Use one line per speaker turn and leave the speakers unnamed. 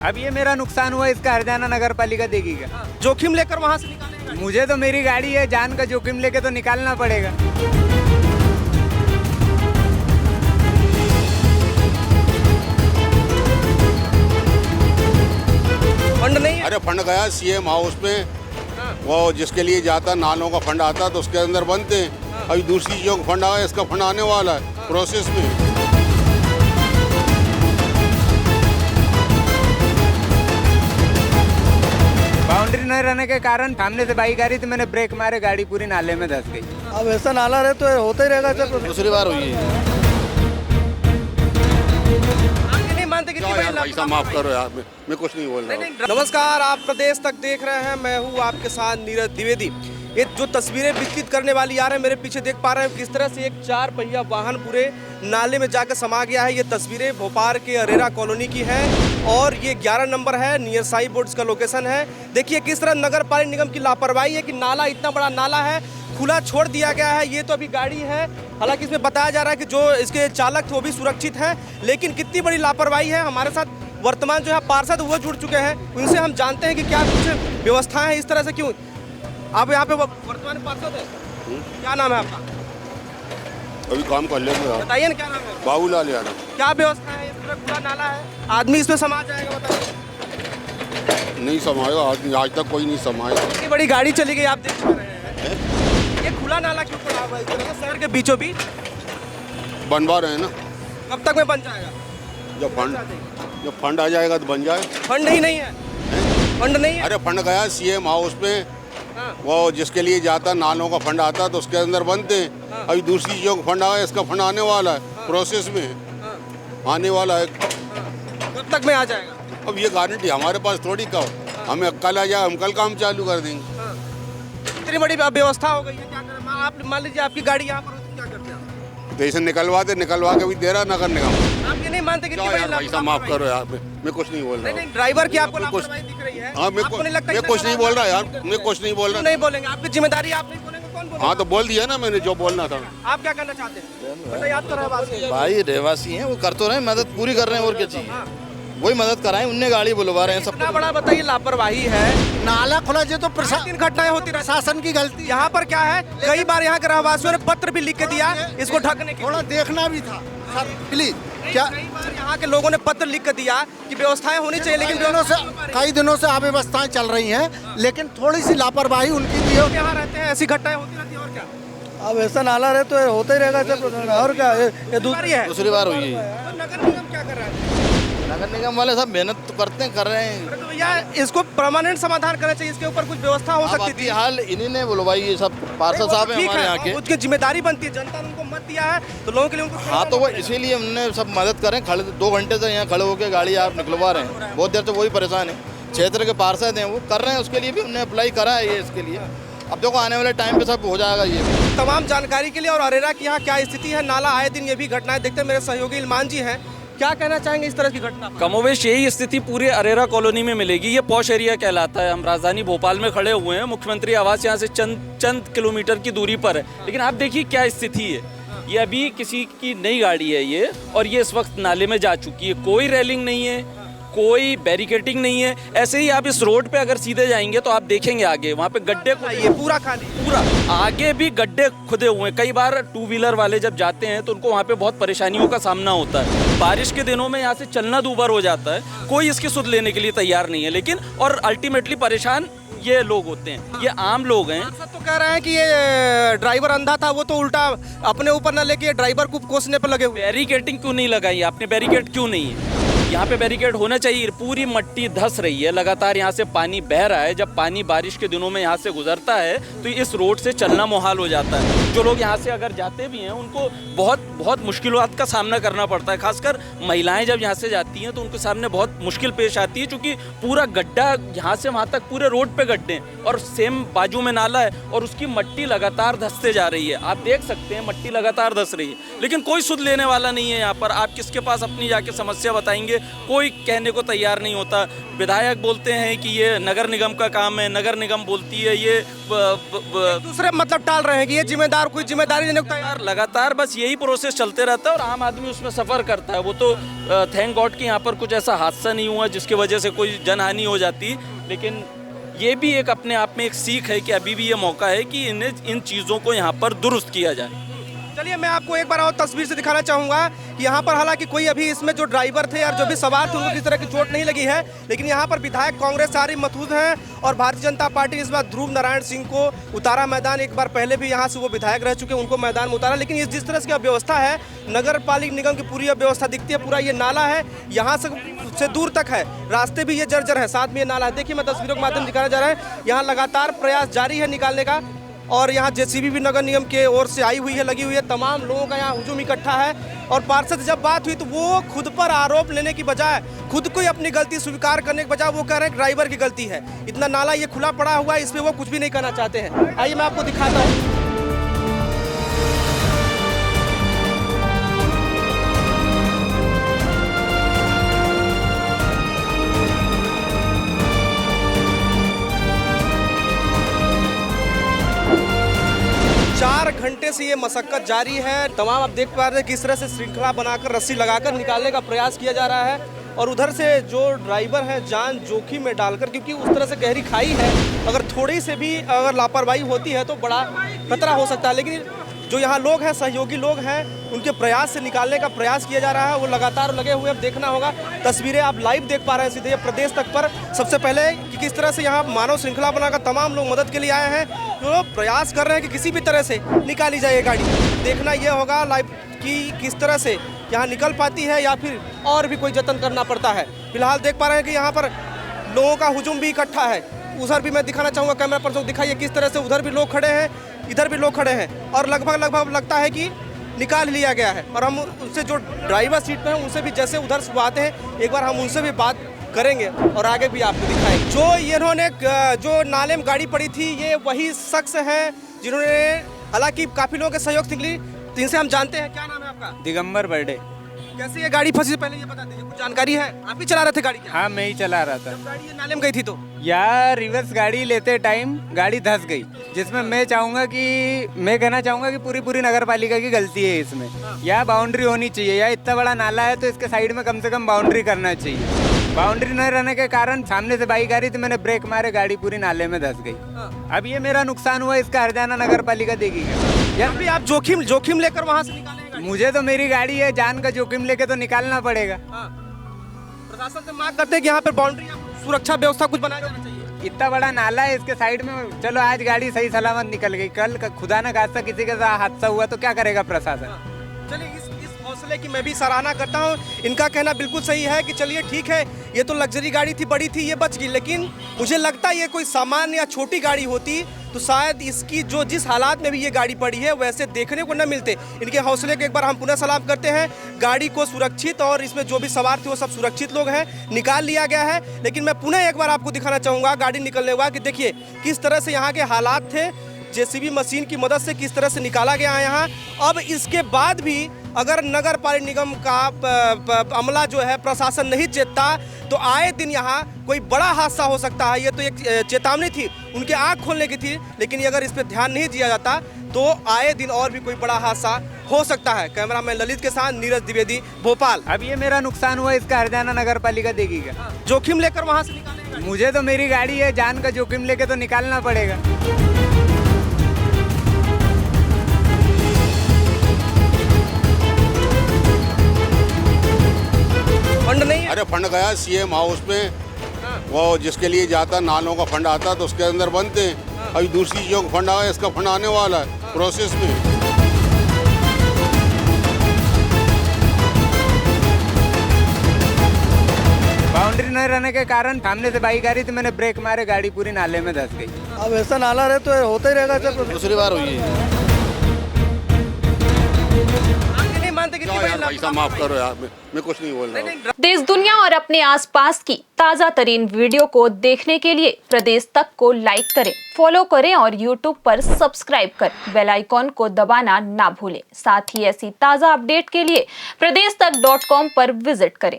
अब ये मेरा नुकसान हुआ, इसका हरजाना नगर पालिका देगी क्या?
जोखिम लेकर वहां से निकालेंगे।
मुझे तो मेरी गाड़ी है, जान का जोखिम लेके तो निकालना पड़ेगा।
फंड नहीं है।
अरे फंड गया सीएम हाउस में, वो जिसके लिए जाता नालों का फंड आता तो उसके अंदर बनते हैं। अभी दूसरी चीजों का फंड आया, इसका फंड आने वाला है प्रोसेस में।
बाउंड्री नहीं रहने के कारण सामने से बाइक आ रही थी, मैंने ब्रेक मारे, गाड़ी पूरी नाले में धंस गई।
अब ऐसा नाला रहे तो होता ही रहेगा। जब
दूसरी बार हुई है।
आप नहीं मानते कि
पैसा माफ करो यार, मैं कुछ नहीं बोल रहा हूँ।
नमस्कार, आप प्रदेश तक देख रहे हैं। मैं हूँ आपके साथ नीरज द्विवेदी। ये जो तस्वीरें विकसित करने वाली आ रहे हैं, मेरे पीछे देख पा रहे हैं किस तरह से एक 4 पहिया वाहन पूरे नाले में जाकर समा गया है। ये तस्वीरें भोपाल के अरेरा कॉलोनी की है और ये 11 नंबर है, नियर साई बोर्ड्स का लोकेशन है। देखिए किस तरह नगर पालिका निगम की लापरवाही है कि नाला, इतना बड़ा नाला है, खुला छोड़ दिया गया है। ये तो अभी गाड़ी है, हालांकि इसमें बताया जा रहा है कि जो इसके चालक थे वो भी सुरक्षित हैं, लेकिन कितनी बड़ी लापरवाही है। हमारे साथ वर्तमान जो है पार्षद वो जुड़ चुके हैं, उनसे हम जानते हैं कि क्या कुछ व्यवस्था है, इस तरह से क्यों। आप यहाँ पे वर्तमान पार्षद है, क्या नाम है आपका?
अभी काम कर लेंगे यार।
बताइए ना क्या नाम है।
बाबूलाल यादव।
क्या व्यवस्था है? इस पूरा खुला नाला है, आदमी इसमें समा जाएगा, बताइए।
नहीं समाएगा आज तक कोई नहीं समाएगा।
इतनी बड़ी गाड़ी चली गई, आप देख पा रहे हैं। ये खुला नाला क्यों पड़ा हुआ है इस तरह से शहर के बीचों बीच?
बनवा रहे हैं ना।
कब तक में बन जाएगा?
जब फंड आ जाएगा तो बन जाए।
फंड ही नहीं है, फंड नहीं है।
अरे फंड गया सीएम हाउस में,
हाँ।
वो जिसके लिए जाता नालों का फंड आता तो उसके अंदर बनते हैं। अभी दूसरी चीजों का फंड आया, इसका फंड आने वाला है प्रोसेस में, आने वाला है।
कब तक में आ जाएगा?
अब ये गारंटी हमारे पास थोड़ी कब हमें कल आ जाए, हम कल काम चालू कर देंगे।
इतनी बड़ी व्यवस्था हो गई है, क्या करें? आप मान लीजिए आपकी गाड़ी यहाँ पर होती, क्या करते हैं?
तो इसे निकलवा के भी दे रहा नगर निगम।
आप ये नहीं मानते कि
क्या यार, पैसा माफ करो यार, मैं कुछ नहीं बोल रहा
नहीं,
हूँ।
ड्राइवर की आपको
कुछ-
लापरवाही दिख रही है।
हाँ,
आपको नहीं लगता
मैं
इतना
कुछ नहीं
बड़ा
बोल रहा
नाला
यार, मैं कुछ नहीं बोल
क्यों
रहा।
नहीं बोलेंगे? आपकी जिम्मेदारी, आप नहीं बोलेंगे, कौन बोलेगा?
हाँ तो बोल दिया ना मैंने जो बोलना था।
आप क्या करना चाहते हैं? बताइए, आप तो रहवासी हैं।
भाई रहवासी हैं, वो कर तो रहे हैं, मदद पूरी कर रहे हैं, और क्या चाहिए। वही मदद कराएं, उनने गाड़ी बुलवा रहे हैं सब।
इतना बड़ा बताइए लापरवाही है।
नाला खुला जो तो
तीन घटनाएं होती रही।
प्रशासन की गलती।
यहाँ पर क्या है, कई बार यहाँ के रहवासियों ने पत्र भी लिख के दिया इसको ढकने के
थोड़ा
लिए।
देखना भी था सर, प्लीज। क्या
कई बार यहाँ के लोगों ने पत्र लिख के दिया कि व्यवस्थाएं होनी चाहिए, लेकिन
कई दिनों से अव्यवस्थाएं चल रही हैं, लेकिन थोड़ी सी लापरवाही उनकी भी हो।
यहाँ रहते हैं, ऐसी घटनाएं होती रहती है, और क्या?
अब ऐसा नाला रहे तो होता ही रहेगा। जब और क्या ये
दूसरी है।
दूसरी बार हुई है।
तो नगर निगम क्या कर रहा है?
नगर निगम वाले सब मेहनत तो करते हैं, कर रहे हैं।
अरे तो भैया इसको परमानेंट समाधान करना चाहिए, इसके ऊपर कुछ व्यवस्था हो
अब
सकती
अभी
थी।
हाल इन्हीं ने बुलवाई है, सब पार्षद साहब हैं
ठीक
हमारे
है,
यहाँ के।
उसकी जिम्मेदारी बनती है, जनता ने उनको मत दिया है तो लोगों के लिए उनको
हाँ तो वो इसीलिए हमने सब मदद करें। खड़े 2 घंटे से यहाँ खड़े होकर गाड़ी आप निकलवा रहे हैं, बहुत देर से वही परेशान है। क्षेत्र के पार्षद हैं, वो कर रहे हैं, उसके लिए भी हमने अप्लाई करा है ये इसके लिए। अब देखो आने वाले टाइम पे सब हो जाएगा ये।
तमाम जानकारी के लिए और अरेरा की यहाँ क्या स्थिति है, नाला आए दिन ये भी घटनाएं देखते हैं। मेरे सहयोगी इल्मान जी हैं, क्या कहना चाहेंगे इस तरह की घटना पर?
कमोवेश यही स्थिति पूरे अरेरा कॉलोनी में मिलेगी। ये पॉश एरिया कहलाता है। हम राजधानी भोपाल में खड़े हुए हैं, मुख्यमंत्री आवास यहाँ से चंद किलोमीटर की दूरी पर है, लेकिन आप देखिए क्या स्थिति है। ये अभी किसी की नई गाड़ी है ये, और ये इस वक्त नाले में जा चुकी है। कोई रेलिंग नहीं है, कोई बैरिकेटिंग नहीं है। ऐसे ही आप इस रोड पे अगर सीधे जाएंगे तो आप देखेंगे आगे वहाँ पे गड्ढे
ये पूरा खाली,
पूरा आगे भी गड्ढे खुदे हुए हैं। कई बार 2 व्हीलर वाले जब जाते हैं तो उनको वहाँ पे बहुत परेशानियों का सामना होता है। बारिश के दिनों में यहाँ से चलना दूभर हो जाता है, कोई इसकी सुध लेने के लिए तैयार नहीं है। लेकिन और अल्टीमेटली परेशान ये लोग होते हैं, ये आम लोग हैं।
सब तो कह रहे हैं कि ये ड्राइवर अंधा था, वो तो उल्टा अपने ऊपर न लेके ड्राइवर को कोसने पर लगे हुए।
बैरिकेटिंग क्यों नहीं लगाई आपने? बैरिकेड क्यों नहीं है? यहाँ पे बैरिकेड होना चाहिए। पूरी मिट्टी धंस रही है, लगातार यहाँ से पानी बह रहा है। जब पानी बारिश के दिनों में यहाँ से गुजरता है तो इस रोड से चलना मुहाल हो जाता है। जो लोग यहाँ से अगर जाते भी हैं उनको बहुत मुश्किलात का सामना करना पड़ता है। खासकर महिलाएं जब यहाँ से जाती हैं तो उनके सामने बहुत मुश्किल पेश आती है, क्योंकि पूरा गड्ढा यहाँ से वहाँ तक पूरे रोड पे गड्ढे हैं और सेम बाजू में नाला है और उसकी मिट्टी लगातार धंसते जा रही है। आप देख सकते हैं मिट्टी लगातार धंस रही है, लेकिन कोई सुध लेने वाला नहीं है यहाँ पर। आप किसके पास अपनी जाके समस्या बताएंगे? कोई कहने को तैयार नहीं होता। विधायक बोलते हैं कि ये नगर निगम का काम है, नगर निगम बोलती है ये
दूसरे मतलब टाल रहे हैं कि ये जिम्मेदार कोई जिम्मेदारी लेने को तैयार।
लगातार बस यही प्रोसेस चलते रहता है और आम आदमी उसमें सफ़र करता है। वो तो थैंक गॉड कि यहाँ पर कुछ ऐसा हादसा नहीं हुआ जिसकी वजह से कोई जनहानि हो जाती, लेकिन ये भी एक अपने आप में एक सीख है कि अभी भी ये मौका है कि इन चीज़ों को यहाँ पर दुरुस्त किया जाए।
चलिए मैं आपको एक बार और तस्वीर से दिखाना चाहूँगा कि यहाँ पर हालांकि कोई अभी इसमें जो ड्राइवर थे और जो भी सवार थे उनको किसी तरह की चोट नहीं लगी है, लेकिन यहाँ पर विधायक कांग्रेस सारी मौजूद हैं और भारतीय जनता पार्टी ने इस बार ध्रुव नारायण सिंह को उतारा मैदान। एक बार पहले भी यहाँ से वो विधायक रह चुके हैं, उनको मैदान में उतारा। लेकिन जिस तरह से व्यवस्था है, नगर पालिका निगम की पूरी व्यवस्था दिखती है। पूरा ये नाला है, यहाँ से दूर तक है, रास्ते भी ये जर्जर है, साथ में ये नाला है। देखिए मैं तस्वीरों के माध्यम दिखाना जा रहा है, यहाँ लगातार प्रयास जारी है निकालने का और यहाँ जेसीबी भी नगर निगम के ओर से आई हुई है, लगी हुई है। तमाम लोगों का यहाँ हुजूम इकट्ठा है और पार्षद से जब बात हुई तो वो खुद पर आरोप लेने की बजाय, खुद को ही अपनी गलती स्वीकार करने के बजाय वो कह रहे हैं ड्राइवर की गलती है। इतना नाला ये खुला पड़ा हुआ है, इसमें वो कुछ भी नहीं करना चाहते हैं। आइए मैं आपको दिखाता हूँ। 4 घंटे से ये मशक्कत जारी है। तमाम आप देख पा रहे हैं किस तरह से श्रृंखला बनाकर रस्सी लगाकर निकालने का प्रयास किया जा रहा है और उधर से जो ड्राइवर है जान जोखिम में डालकर, क्योंकि उस तरह से गहरी खाई है, अगर थोड़ी से भी अगर लापरवाही होती है तो बड़ा खतरा हो सकता है। लेकिन जो यहाँ लोग हैं, सहयोगी लोग हैं, उनके प्रयास से निकालने का प्रयास किया जा रहा है, वो लगातार लगे हुए। अब देखना होगा, तस्वीरें आप लाइव देख पा रहे हैं सीधे प्रदेश तक पर। सबसे पहले कि किस तरह से यहाँ मानव श्रृंखला बनाकर तमाम लोग मदद के लिए आए हैं, जो प्रयास कर रहे हैं कि किसी भी तरह से निकाली जाए ये गाड़ी। देखना ये होगा लाइव कि किस तरह से यहाँ निकल पाती है या फिर और भी कोई जतन करना पड़ता है। फिलहाल देख पा रहे हैं कि यहाँ पर लोगों का हुजूम भी इकट्ठा है। उधर भी मैं दिखाना चाहूँगा, कैमरा पर्सन दिखाइए किस तरह से उधर भी लोग खड़े हैं, इधर भी लोग खड़े हैं और लगभग लगता है कि निकाल लिया गया है। और हम उनसे जो ड्राइवर सीट पे हैं उनसे भी जैसे उधर से आते हैं, एक बार हम उनसे भी बात करेंगे और आगे भी आपको दिखाएंगे। जो इन्होंने जो नाले में गाड़ी पड़ी थी, ये वही शख्स हैं जिन्होंने, हालांकि काफ़ी लोगों के सहयोग से निकली, इनसे हम जानते हैं। क्या नाम है आपका?
दिगंबर बर्डे।
कैसे ये गाड़ी फंसी, पहले ये बता दीजिए, कुछ जानकारी है? आप ही चला रहे थे गाड़ी क्या?
हाँ मैं ही चला रहा था।
जब गाड़ी ये नाले में गई थी तो
यार रिवर्स गाड़ी लेते टाइम गाड़ी धंस गई, जिसमें मैं कहना चाहूँगा कि पूरी नगर पालिका की गलती है इसमें। या बाउंड्री होनी चाहिए, या इतना बड़ा नाला है तो इसके साइड में कम से कम बाउंड्री करना चाहिए। बाउंड्री न रहने के कारण सामने से बाइक आ रही थी, मैंने ब्रेक मारे, गाड़ी पूरी नाले में धंस गई। अब ये मेरा नुकसान हुआ, इसका हर्जाना नगर पालिका देगी क्या?
यार भी आप जोखिम लेकर वहाँ से निकालेंगे?
मुझे तो मेरी गाड़ी है, जान का जोखिम लेके तो निकालना पड़ेगा।
प्रशासन से मांग करते हैं कि यहाँ पर बाउंड्री सुरक्षा व्यवस्था कुछ बनाया जाना चाहिए।
इतना बड़ा नाला है, इसके साइड में चलो आज गाड़ी सही सलामत निकल गई, कल खुदा न खास्ता किसी के साथ हादसा हुआ तो क्या करेगा प्रशासन?
चलिए इस हौसले की मैं भी सराहना करता हूँ। इनका कहना बिल्कुल सही है कि चलिए ठीक है, ये तो लग्जरी गाड़ी थी, बड़ी थी, ये बच गई। लेकिन मुझे लगता है ये कोई सामान्य या छोटी गाड़ी होती तो शायद इसकी जो जिस हालात में भी ये गाड़ी पड़ी है वैसे देखने को न मिलते। इनके हौसले को एक बार हम पुनः सलाम करते हैं। गाड़ी को सुरक्षित और इसमें जो भी सवार थे वो सब सुरक्षित लोग हैं, निकाल लिया गया है। लेकिन मैं पुनः एक बार आपको दिखाना चाहूँगा गाड़ी निकलने हुआ कि देखिए किस तरह से यहाँ के हालात थे। जेसीबी मशीन की मदद से किस तरह से निकाला गया है यहाँ। अब इसके बाद भी अगर नगर पालिका निगम का अमला जो है, प्रशासन नहीं चेतता तो आए दिन यहाँ कोई बड़ा हादसा हो सकता है। ये तो एक चेतावनी थी, उनके आँख खोलने की थी, लेकिन अगर इस पर ध्यान नहीं दिया जाता तो आए दिन और भी कोई बड़ा हादसा हो सकता है। कैमरामैन ललित के साथ नीरज द्विवेदी, भोपाल।
अब ये मेरा नुकसान हुआ, इसका हर्जाना नगर पालिका देगी क्या?
जोखिम लेकर वहाँ से निकालेंगे?
मुझे तो मेरी गाड़ी है, जान का जोखिम लेके तो निकालना पड़ेगा।
फंड नहीं है?
अरे फंड गया सीएम हाउस में, वो जिसके लिए जाता नालों का फंड आता तो उसके अंदर बनते हैं। अभी दूसरी चीज़ों का फंड आया, इसका फंड आने वाला है प्रोसेस में।
बाउंड्री न रहने के कारण सामने से बाइक आ रही थी, मैंने ब्रेक मारे, गाड़ी पूरी नाले में धंस गई।
अब ऐसा नाला रहे तो होता ही रहेगा। जब
दूसरी बार हुई है।
नहीं मानते कि
पैसा माफ करो यार, मैं कुछ नहीं बोल रहा हूँ।
देश दुनिया और अपने आसपास की ताजा तरीन वीडियो को देखने के लिए प्रदेश तक को लाइक करें, फॉलो करें और YouTube पर सब्सक्राइब कर बेल आइकॉन को दबाना ना भूलें। साथ ही ऐसी ताजा अपडेट के लिए pradesh tak.com पर विजिट करें।